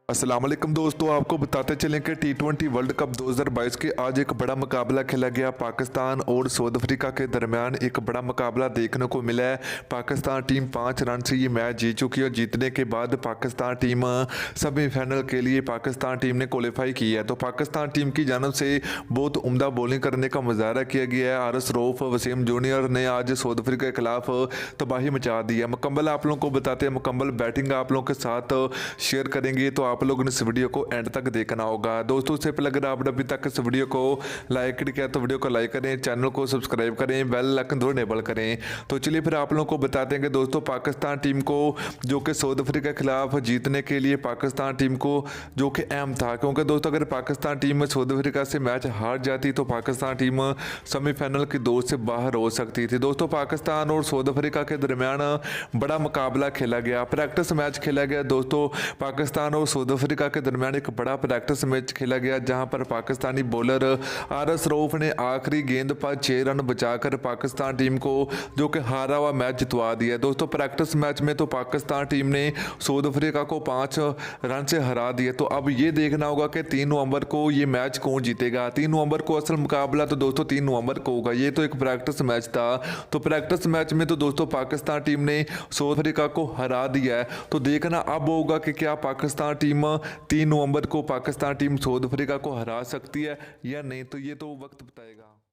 अस्सलाम वालेकुम दोस्तों, आपको बताते चलें कि टी20 वर्ल्ड कप 2022 के आज एक बड़ा मुकाबला खेला गया। पाकिस्तान और साउथ अफ्रीका के दरमियान एक बड़ा मुकाबला देखने को मिला है। पाकिस्तान टीम 5 रन से ये मैच जीत चुकी है और जीतने के बाद पाकिस्तान टीम सेमीफाइनल के लिए पाकिस्तान टीम ने क्वालिफाई की है। तो पाकिस्तान टीम की जानब से बहुत उम्दा बॉलिंग करने का मुजाहरा किया गया है। आरएस रऊफ वसीम जूनियर ने आज साउथ अफ्रीका के खिलाफ तबाही मचा दी है। मुकम्मल आप लोगों को बताते हैं, मुकम्मल बैटिंग आप लोगों के साथ शेयर करेंगे, तो आप लोगों ने इस वीडियो को एंड तक देखना होगा। दोस्तों उससे पहले अगर आपने अभी तक इस वीडियो को लाइक नहीं किया तो वीडियो को लाइक करें, चैनल को सब्सक्राइब करें, बेल आइकन जरूर इनेबल करें। तो चलिए फिर आप लोगों को बताते हैं कि दोस्तों पाकिस्तान टीम को जो कि साउथ अफ्रीका के खिलाफ जीतने के लिए पाकिस्तान टीम को जो कि अहम था, क्योंकि दोस्तों अगर पाकिस्तान टीम साउथ अफ्रीका से मैच हार जाती तो पाकिस्तान टीम सेमीफाइनल की दौड़ से बाहर हो सकती थी। दोस्तों पाकिस्तान और साउथ अफ्रीका के दरमियान बड़ा मुकाबला खेला गया, प्रैक्टिस मैच खेला गया। दोस्तों पाकिस्तान और साउथ अफ्रीका के दरमियान एक बड़ा प्रैक्टिस मैच खेला गया, जहां पर पाकिस्तानी बॉलर आरएस रऊफ ने आखिरी गेंद पर 6 रन बचाकर पाकिस्तान टीम को जो कि हारा हुआ मैच जितवा दिया। दोस्तों प्रैक्टिस मैच में तो पाकिस्तान टीम ने साउथ अफ्रीका को 5 रन से हरा दिया। तो अब ये देखना होगा कि 3 नवंबर को ये मैच कौन जीतेगा। 3 नवंबर को असल मुकाबला तो दोस्तों 3 नवंबर को होगा। ये तो एक प्रैक्टिस मैच था, तो प्रैक्टिस मैच में तो दोस्तों पाकिस्तान टीम ने साउथ अफ्रीका को हरा दिया है। तो देखना अब होगा कि क्या पाकिस्तान टीम 3 नवंबर को पाकिस्तान टीम साउथ अफ्रीका को हरा सकती है या नहीं, तो ये तो वक्त बताएगा।